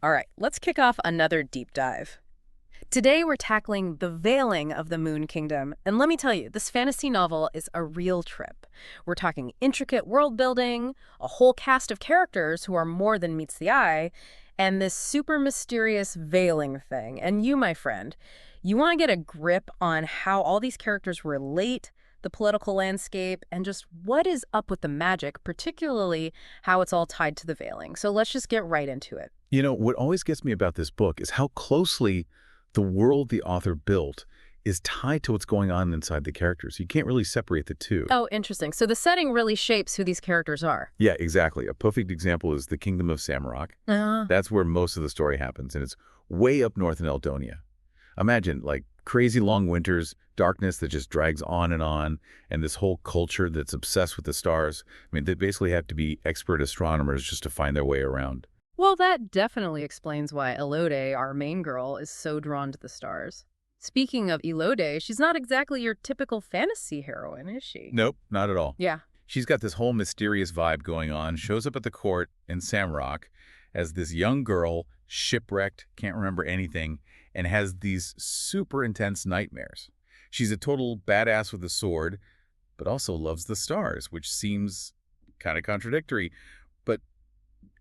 All right, let's kick off another deep dive. Today we're tackling the veiling of the Moon Kingdom, and let me tell you, this fantasy novel is a real trip. We're talking intricate world building, a whole cast of characters who are more than meets the eye, and this super mysterious veiling thing. And you, my friend, you want to get a grip on how all these characters relate, the political landscape, and just what is up with the magic, particularly how it's all tied to the veiling. So let's just get right into it. You know, what always gets me about this book is how closely the world the author built is tied to what's going on inside the characters. You can't really separate the two. Oh, interesting. So the setting really shapes who these characters are. Yeah, exactly. A perfect example is the Kingdom of Samrock. That's where most of the story happens, and it's way up north in Eldonia. Imagine, like, crazy long winters, darkness that just drags on, and this whole culture that's obsessed with the stars. I mean, they basically have to be expert astronomers just to find their way around. Well, that definitely explains why Elode, our main girl, is so drawn to the stars. Speaking of Elode, she's not exactly your typical fantasy heroine, is she? Nope, not at all. Yeah. She's got this whole mysterious vibe going on, shows up at the court in Samrock as this young girl, shipwrecked, can't remember anything, and has these super intense nightmares. She's a total badass with a sword, but also loves the stars, which seems kind of contradictory. But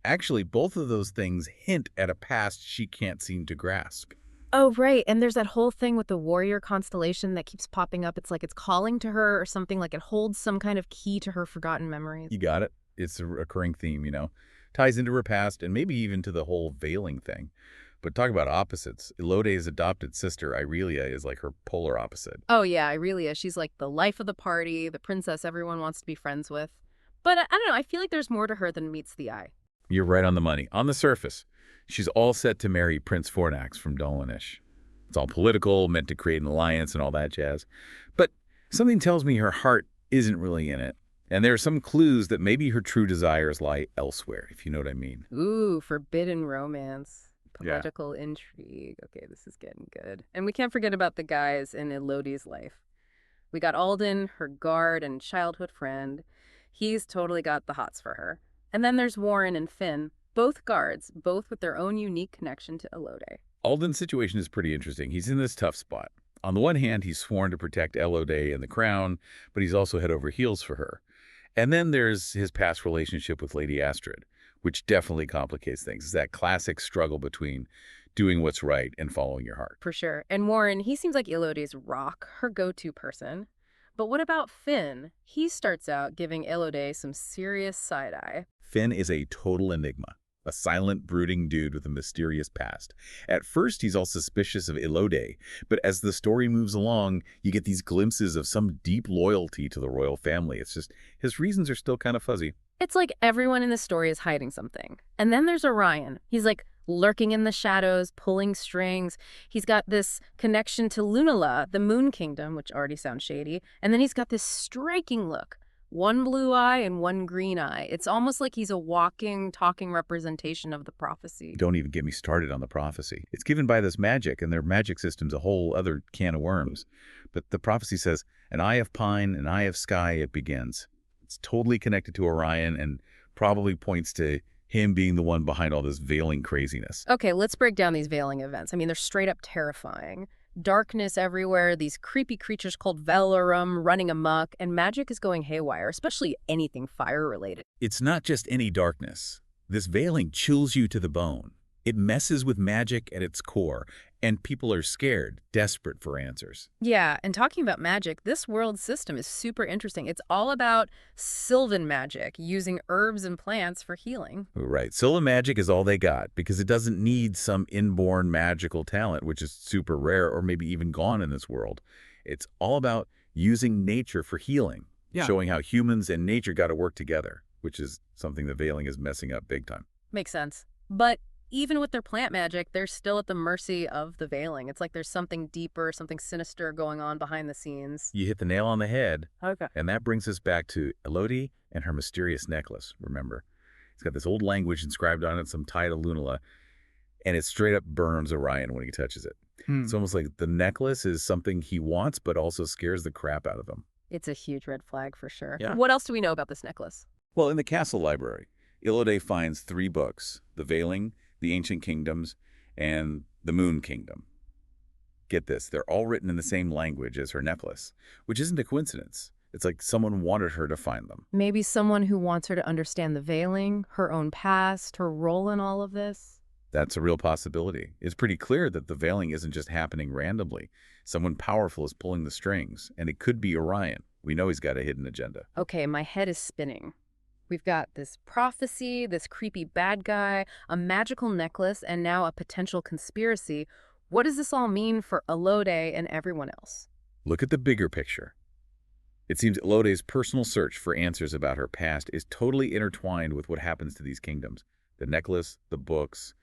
actually, both of those things hint at a past she can't seem to grasp. Oh, right. And there's that whole thing with the warrior constellation that keeps popping up. It's like it's calling to her or something, like it holds some kind of key to her forgotten memories. You got it. It's a recurring theme, you know. Ties into her past and maybe even to the whole veiling thing. But talk about opposites. Elode's adopted sister, Irelia, is like her polar opposite. Oh, yeah, Irelia. She's like the life of the party, the princess everyone wants to be friends with. But I don't know. I feel like there's more to her than meets the eye. You're right on the money. On the surface, she's all set to marry Prince Fornax from Dolanish. It's all political, meant to create an alliance and all that jazz. But something tells me her heart isn't really in it. And there are some clues that maybe her true desires lie elsewhere, if you know what I mean. Ooh, forbidden romance. Yeah. Political intrigue. Okay, this is getting good. And we can't forget about the guys in Elodie's life. We got Alden, her guard and childhood friend. He's totally got the hots for her. And then there's Warren and Finn, both guards, both with their own unique connection to Elodie. Alden's situation is pretty interesting. He's in this tough spot. On the one hand, he's sworn to protect Elodie and the crown, but he's also head over heels for her. And then there's his past relationship with Lady Astrid, which definitely complicates things. It's that classic struggle between doing what's right and following your heart. For sure. And Warren, he seems like Elodie's rock, her go-to person. But what about Finn? He starts out giving Elodie some serious side-eye. Finn is a total enigma, a silent, brooding dude with a mysterious past. At first, he's all suspicious of Elodie, but as the story moves along, you get these glimpses of some deep loyalty to the royal family. It's just, his reasons are still kind of fuzzy. It's like everyone in the story is hiding something. And then there's Orion. He's like lurking in the shadows, pulling strings. He's got this connection to Lunala, the Moon Kingdom, which already sounds shady. And then he's got this striking look. One blue eye and one green eye. It's almost like he's a walking, talking representation of the prophecy. Don't even get me started on the prophecy. It's given by this magic, and their magic system's a whole other can of worms. But the prophecy says, an eye of pine, an eye of sky, it begins. It's totally connected to Orion and probably points to him being the one behind all this veiling craziness. Okay, let's break down these veiling events. I mean, they're straight up terrifying. Darkness everywhere, these creepy creatures called Velarum running amok, and magic is going haywire, especially anything fire-related. It's not just any darkness. This veiling chills you to the bone. It messes with magic at its core, and people are scared, desperate for answers. Yeah, and talking about magic, this world system is super interesting. It's all about Sylvan magic, using herbs and plants for healing. Right. Sylvan magic is all they got because it doesn't need some inborn magical talent, which is super rare or maybe even gone in this world. It's all about using nature for healing, showing how humans and nature got to work together, which is something the veiling is messing up big time. Makes sense. But even with their plant magic, they're still at the mercy of the veiling. It's like there's something deeper, something sinister going on behind the scenes. You hit the nail on the head. Okay. And that brings us back to Elodie and her mysterious necklace, remember? It's got this old language inscribed on it, some tie to Lunala, and it straight up burns Orion when he touches it. It's almost like the necklace is something he wants, but also scares the crap out of him. It's a huge red flag for sure. Yeah. What else do we know about this necklace? Well, in the castle library, Elodie finds 3 books, The Veiling, the Ancient Kingdoms, and the Moon Kingdom. Get this, they're all written in the same language as her necklace, which isn't a coincidence. It's like someone wanted her to find them. Maybe someone who wants her to understand the veiling, her own past, her role in all of this. That's a real possibility. It's pretty clear that the veiling isn't just happening randomly. Someone powerful is pulling the strings, and it could be Orion. We know he's got a hidden agenda. Okay, my head is spinning. We've got this prophecy, this creepy bad guy, a magical necklace, and now a potential conspiracy. What does this all mean for Elodie and everyone else? Look at the bigger picture. It seems Elode's personal search for answers about her past is totally intertwined with what happens to these kingdoms. The necklace, the books,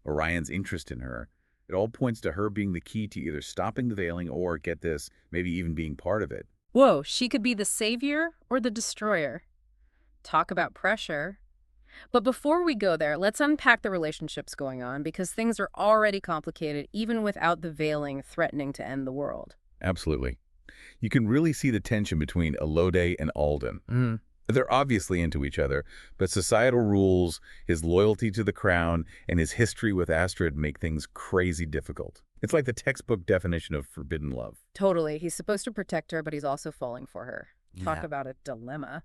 Orion's interest in her. It all points to her being the key to either stopping the veiling or, get this, maybe even being part of it. Whoa, she could be the savior or the destroyer. Talk about pressure. But before we go there, let's unpack the relationships going on because things are already complicated even without the veiling threatening to end the world. Absolutely. You can really see the tension between Elodie and Alden. They're obviously into each other, but societal rules, his loyalty to the crown, and his history with Astrid make things crazy difficult. It's like the textbook definition of forbidden love. Totally. He's supposed to protect her, but he's also falling for her. Talk about a dilemma.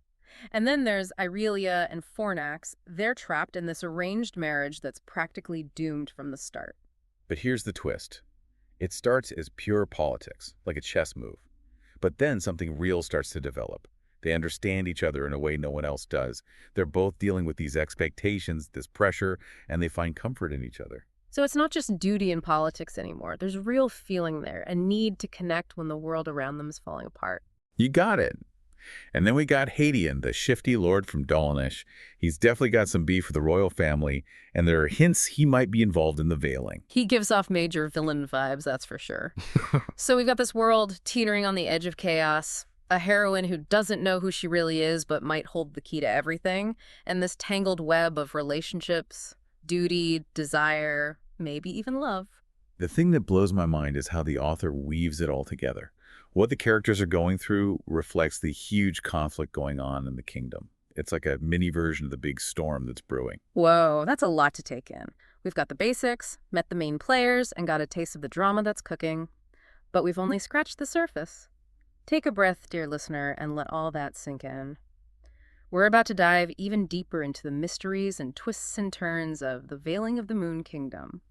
And then there's Irelia and Fornax. They're trapped in this arranged marriage that's practically doomed from the start. But here's the twist. It starts as pure politics, like a chess move. But then something real starts to develop. They understand each other in a way no one else does. They're both dealing with these expectations, this pressure, and they find comfort in each other. So it's not just duty in politics anymore. There's real feeling there, a need to connect when the world around them is falling apart. You got it. And then we got Hadian, the shifty lord from Dolanish. He's definitely got some beef with the royal family, and there are hints he might be involved in the veiling. He gives off major villain vibes, that's for sure. So we've got this world teetering on the edge of chaos, a heroine who doesn't know who she really is but might hold the key to everything, and this tangled web of relationships, duty, desire, maybe even love. The thing that blows my mind is how the author weaves it all together. What the characters are going through reflects the huge conflict going on in the kingdom. It's like a mini version of the big storm that's brewing. Whoa, that's a lot to take in. We've got the basics, met the main players, and got a taste of the drama that's cooking. But we've only scratched the surface. Take a breath, dear listener, and let all that sink in. We're about to dive even deeper into the mysteries and twists and turns of the Veiling of the Moon Kingdom.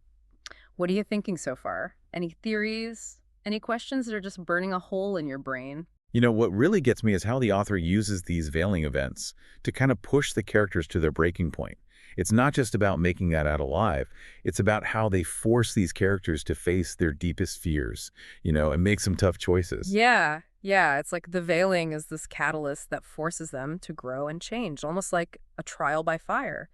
What are you thinking so far? Any theories? Any questions that are just burning a hole in your brain? You know, what really gets me is how the author uses these veiling events to kind of push the characters to their breaking point. It's not just about making that out alive. It's about how they force these characters to face their deepest fears, and make some tough choices. Yeah. It's like the veiling is this catalyst that forces them to grow and change, almost like a trial by fire.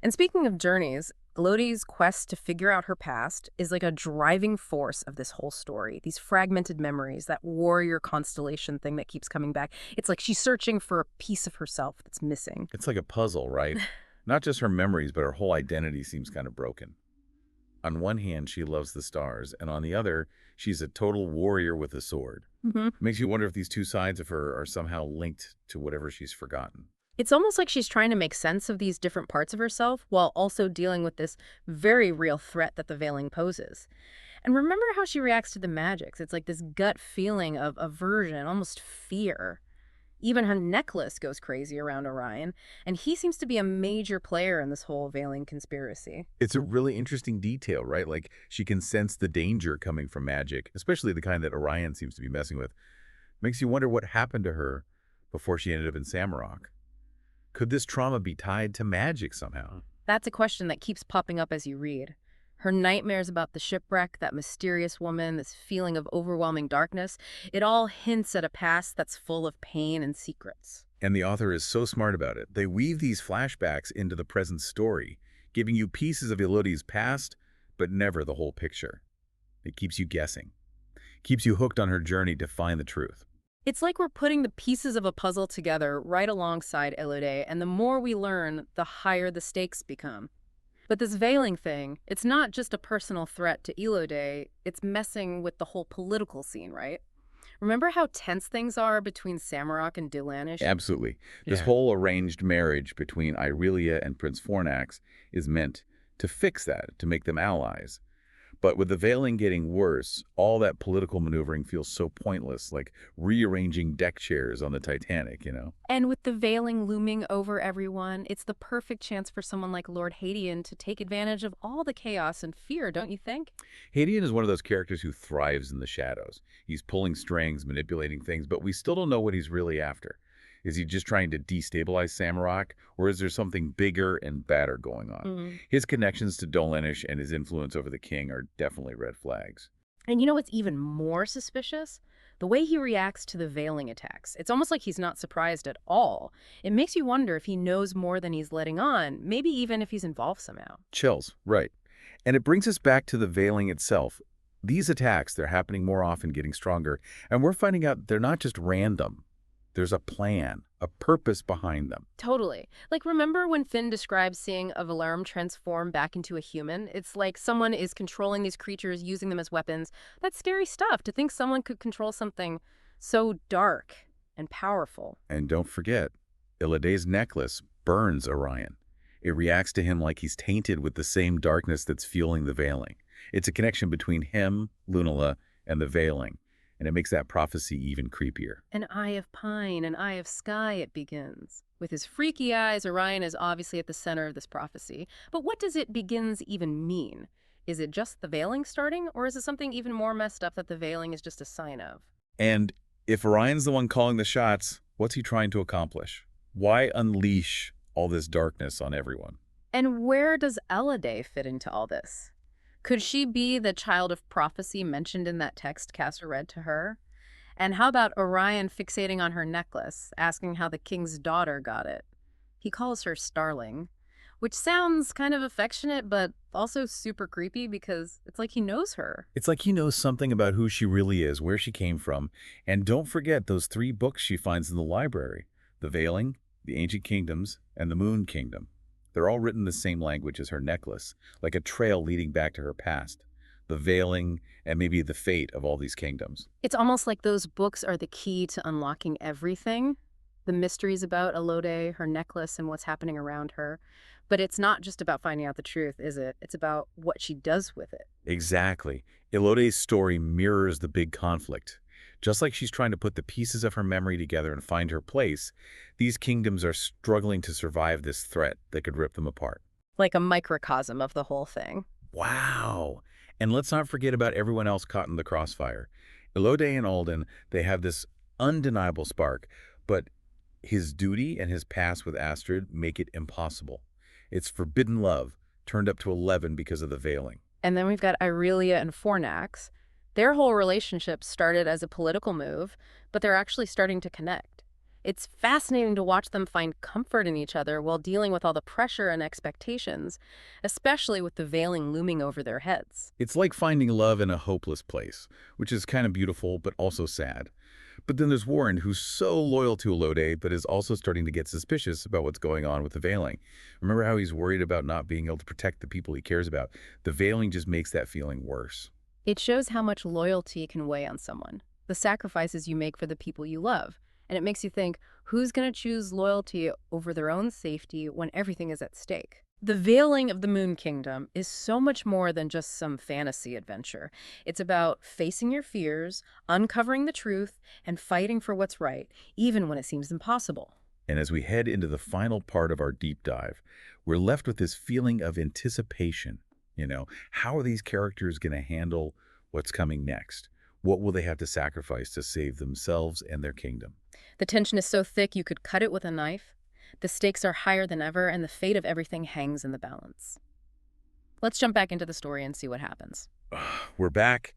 And speaking of journeys, Elodie's quest to figure out her past is like a driving force of this whole story. These fragmented memories, that warrior constellation thing that keeps coming back. It's like she's searching for a piece of herself that's missing. It's like a puzzle, right? Not just her memories, but her whole identity seems kind of broken. On one hand, she loves the stars, and on the other, she's a total warrior with a sword. It makes you wonder if these two sides of her are somehow linked to whatever she's forgotten. It's almost like she's trying to make sense of these different parts of herself while also dealing with this very real threat that the veiling poses. And remember how she reacts to the magics. It's like this gut feeling of aversion, almost fear. Even her necklace goes crazy around Orion, and he seems to be a major player in this whole veiling conspiracy. It's a really interesting detail, right? Like, she can sense the danger coming from magic, especially the kind that Orion seems to be messing with. Makes you wonder what happened to her before she ended up in Samurok. Could this trauma be tied to magic somehow? That's a question that keeps popping up as you read. Her nightmares about the shipwreck, that mysterious woman, this feeling of overwhelming darkness, it all hints at a past that's full of pain and secrets. And the author is so smart about it. They weave these flashbacks into the present story, giving you pieces of Elodie's past, but never the whole picture. It keeps you guessing, keeps you hooked on her journey to find the truth. It's like we're putting the pieces of a puzzle together right alongside Elodie, and the more we learn, the higher the stakes become. But this veiling thing, it's not just a personal threat to Elodie, it's messing with the whole political scene, right? Remember how tense things are between Samurok and Dolanish? Absolutely. This Yeah. whole arranged marriage between Irelia and Prince Fornax is meant to fix that, to make them allies. But with the veiling getting worse, all that political maneuvering feels so pointless, like rearranging deck chairs on the Titanic. And with the veiling looming over everyone, it's the perfect chance for someone like Lord Hadian to take advantage of all the chaos and fear, don't you think? Hadian is one of those characters who thrives in the shadows. He's pulling strings, manipulating things, but we still don't know what he's really after. Is he just trying to destabilize Samurok, or is there something bigger and badder going on? Mm. His connections to Dolenish and his influence over the king are definitely red flags. And you know what's even more suspicious? The way he reacts to the veiling attacks. It's almost like he's not surprised at all. It makes you wonder if he knows more than he's letting on, maybe even if he's involved somehow. Chills, right. And it brings us back to the veiling itself. These attacks, they're happening more often, getting stronger, and we're finding out they're not just random. There's a plan, a purpose behind them. Totally. Like, remember when Finn describes seeing a Valarum transform back into a human? It's like someone is controlling these creatures, using them as weapons. That's scary stuff, to think someone could control something so dark and powerful. And don't forget, Illade's necklace burns Orion. It reacts to him like he's tainted with the same darkness that's fueling the veiling. It's a connection between him, Lunala, and the veiling, and it makes that prophecy even creepier. An eye of pine, an eye of sky, it begins. With his freaky eyes, Orion is obviously at the center of this prophecy. But what does it begins even mean? Is it just the veiling starting, or is it something even more messed up that the veiling is just a sign of? And if Orion's the one calling the shots, what's he trying to accomplish? Why unleash all this darkness on everyone? And where does Elade fit into all this? Could she be the child of prophecy mentioned in that text Castor read to her? And how about Orion fixating on her necklace, asking how the king's daughter got it? He calls her Starling, which sounds kind of affectionate, but also super creepy because it's like he knows her. It's like he knows something about who she really is, where she came from, and don't forget those 3 books she finds in the library: The Veiling, The Ancient Kingdoms, and The Moon Kingdom. They're all written in the same language as her necklace, like a trail leading back to her past, the veiling, and maybe the fate of all these kingdoms. It's almost like those books are the key to unlocking everything. The mysteries about Elode, her necklace, and what's happening around her. But it's not just about finding out the truth, is it? It's about what she does with it. Exactly. Elode's story mirrors the big conflict. Just like she's trying to put the pieces of her memory together and find her place, these kingdoms are struggling to survive this threat that could rip them apart. Like a microcosm of the whole thing. Wow! And let's not forget about everyone else caught in the crossfire. Elode and Alden, they have this undeniable spark, but his duty and his past with Astrid make it impossible. It's forbidden love, turned up to 11 because of the veiling. And then we've got Irelia and Fornax. Their whole relationship started as a political move, but they're actually starting to connect. It's fascinating to watch them find comfort in each other while dealing with all the pressure and expectations, especially with the veiling looming over their heads. It's like finding love in a hopeless place, which is kind of beautiful but also sad. But then there's Warren, who's so loyal to Elode, but is also starting to get suspicious about what's going on with the veiling. Remember how he's worried about not being able to protect the people he cares about? The veiling just makes that feeling worse. It shows how much loyalty can weigh on someone, the sacrifices you make for the people you love. And it makes you think, who's going to choose loyalty over their own safety when everything is at stake? The veiling of the Moon Kingdom is so much more than just some fantasy adventure. It's about facing your fears, uncovering the truth, and fighting for what's right, even when it seems impossible. And as we head into the final part of our deep dive, we're left with this feeling of anticipation. How are these characters going to handle what's coming next? What will they have to sacrifice to save themselves and their kingdom? The tension is so thick you could cut it with a knife. The stakes are higher than ever, and the fate of everything hangs in the balance. Let's jump back into the story and see what happens. We're back,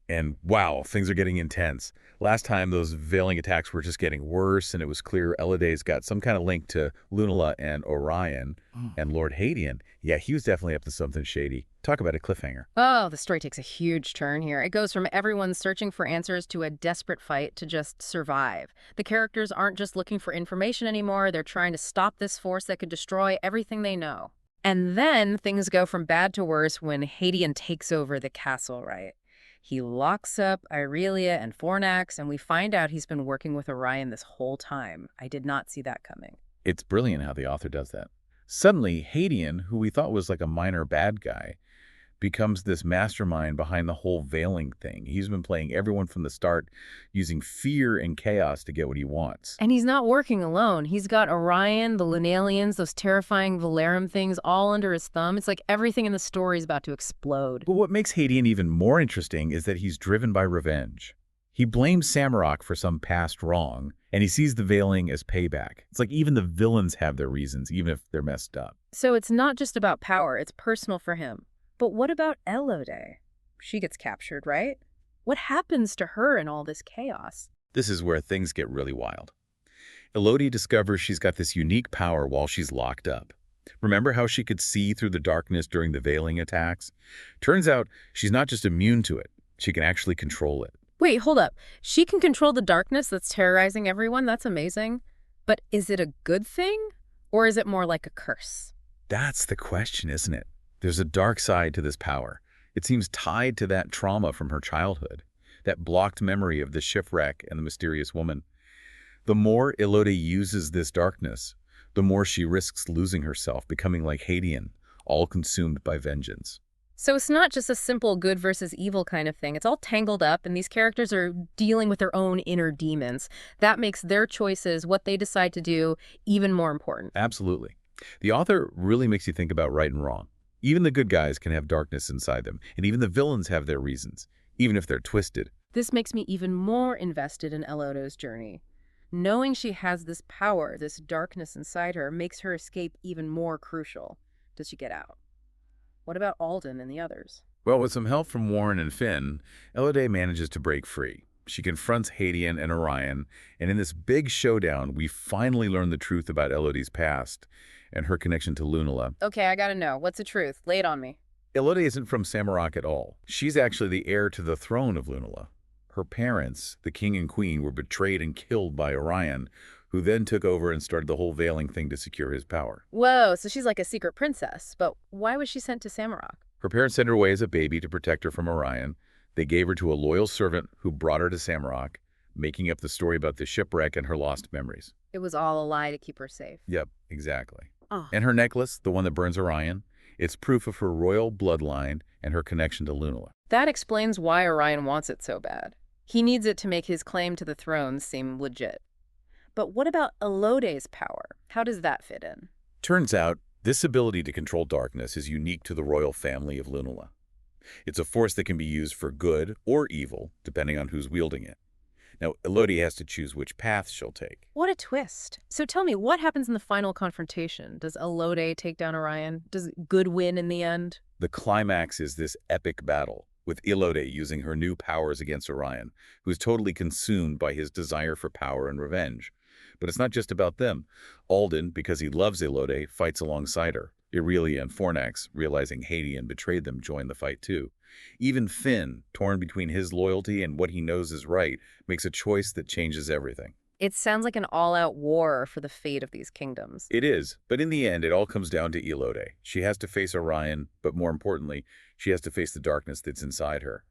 and wow, things are getting intense. Last time, those veiling attacks were just getting worse, and it was clear Ellade's got some kind of link to Lunala and Orion. And Lord Hadian, yeah, he was definitely up to something shady. Talk about a cliffhanger. Oh, the story takes a huge turn here. It goes from everyone searching for answers to a desperate fight to just survive. The characters aren't just looking for information anymore. They're trying to stop this force that could destroy everything they know. And then things go from bad to worse when Hadian takes over the castle, right? He locks up Irelia and Fornax, and we find out he's been working with Orion this whole time. I did not see that coming. It's brilliant how the author does that. Suddenly, Hadian, who we thought was like a minor bad guy, becomes this mastermind behind the whole veiling thing. He's been playing everyone from the start, using fear and chaos to get what he wants. And he's not working alone. He's got Orion, the Lunalians, those terrifying Valerum things all under his thumb. It's like everything in the story is about to explode. But what makes Hadian even more interesting is that he's driven by revenge. He blames Samurok for some past wrong, and he sees the veiling as payback. It's like even the villains have their reasons, even if they're messed up. So it's not just about power, it's personal for him. But what about Elodie? She gets captured, right? What happens to her in all this chaos? This is where things get really wild. Elodie discovers she's got this unique power while she's locked up. Remember how she could see through the darkness during the veiling attacks? Turns out she's not just immune to it, she can actually control it. Wait, hold up. She can control the darkness that's terrorizing everyone? That's amazing. But is it a good thing? Or is it more like a curse? That's the question, isn't it? There's a dark side to this power. It seems tied to that trauma from her childhood, that blocked memory of the shipwreck and the mysterious woman. The more Elodie uses this darkness, the more she risks losing herself, becoming like Hadian, all consumed by vengeance. So it's not just a simple good versus evil kind of thing. It's all tangled up, and these characters are dealing with their own inner demons. That makes their choices, what they decide to do, even more important. Absolutely. The author really makes you think about right and wrong. Even the good guys can have darkness inside them, and even the villains have their reasons, even if they're twisted. This makes me even more invested in Elodie's journey. Knowing she has this power, this darkness inside her, makes her escape even more crucial. Does she get out? What about Alden and the others? Well, with some help from Warren and Finn, Elodie manages to break free. She confronts Hadian and Orion, and in this big showdown, we finally learn the truth about Elodie's past and her connection to Lunala. Okay, I gotta know. What's the truth? Lay it on me. Elodie isn't from Samurok at all. She's actually the heir to the throne of Lunala. Her parents, the king and queen, were betrayed and killed by Orion, who then took over and started the whole veiling thing to secure his power. Whoa, so she's like a secret princess. But why was she sent to Samurok? Her parents sent her away as a baby to protect her from Orion. They gave her to a loyal servant who brought her to Samurok, making up the story about the shipwreck and her lost memories. It was all a lie to keep her safe. Yep, exactly. Oh. And her necklace, the one that burns Orion, it's proof of her royal bloodline and her connection to Lunala. That explains why Orion wants it so bad. He needs it to make his claim to the throne seem legit. But what about Elodie's power? How does that fit in? Turns out, this ability to control darkness is unique to the royal family of Lunala. It's a force that can be used for good or evil, depending on who's wielding it. Now, Elodie has to choose which path she'll take. What a twist. So tell me, what happens in the final confrontation? Does Elodie take down Orion? Does good win in the end? The climax is this epic battle, with Elodie using her new powers against Orion, who's totally consumed by his desire for power and revenge. But it's not just about them. Alden, because he loves Elodie, fights alongside her. Aurelia and Fornax, realizing Hadian betrayed them, join the fight too. Even Finn, torn between his loyalty and what he knows is right, makes a choice that changes everything. It sounds like an all-out war for the fate of these kingdoms. It is, but in the end, it all comes down to Elodie. She has to face Orion, but more importantly, she has to face the darkness that's inside her.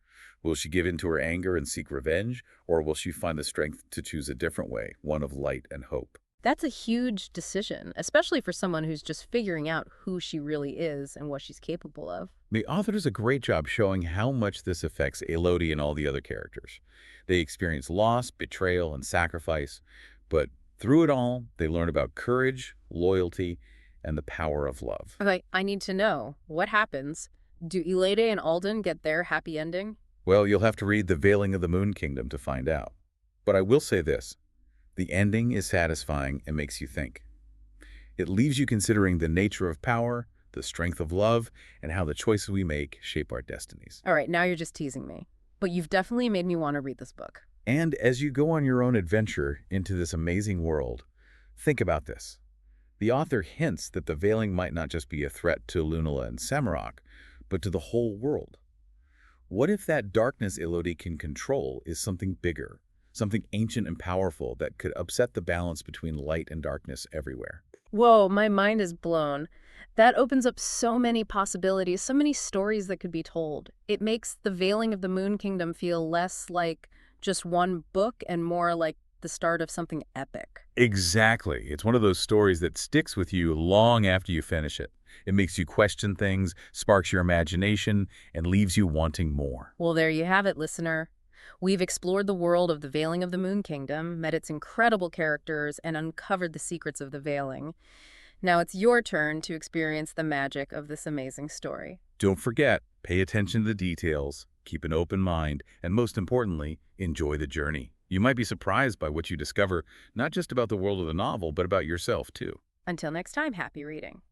Will she give in to her anger and seek revenge, or will she find the strength to choose a different way, one of light and hope? That's a huge decision, especially for someone who's just figuring out who she really is and what she's capable of. The author does a great job showing how much this affects Elodie and all the other characters. They experience loss, betrayal, and sacrifice, but through it all, they learn about courage, loyalty, and the power of love. Okay, I need to know, what happens? Do Elodie and Alden get their happy ending? Well, you'll have to read The Veiling of the Moon Kingdom to find out. But I will say this. The ending is satisfying and makes you think. It leaves you considering the nature of power, the strength of love, and how the choices we make shape our destinies. All right, now you're just teasing me. But you've definitely made me want to read this book. And as you go on your own adventure into this amazing world, think about this. The author hints that the veiling might not just be a threat to Lunala and Samurok, but to the whole world. What if that darkness Elodie can control is something bigger, something ancient and powerful that could upset the balance between light and darkness everywhere? Whoa, my mind is blown. That opens up so many possibilities, so many stories that could be told. It makes The Veiling of the Moon Kingdom feel less like just one book and more like the start of something epic. Exactly. It's one of those stories that sticks with you long after you finish it. It makes you question things, sparks your imagination, and leaves you wanting more. Well, there you have it, listener. We've explored the world of the Veiling of the Moon Kingdom, met its incredible characters, and uncovered the secrets of the veiling. Now it's your turn to experience the magic of this amazing story. Don't forget, pay attention to the details, keep an open mind, and most importantly, enjoy the journey. You might be surprised by what you discover, not just about the world of the novel, but about yourself, too. Until next time, happy reading.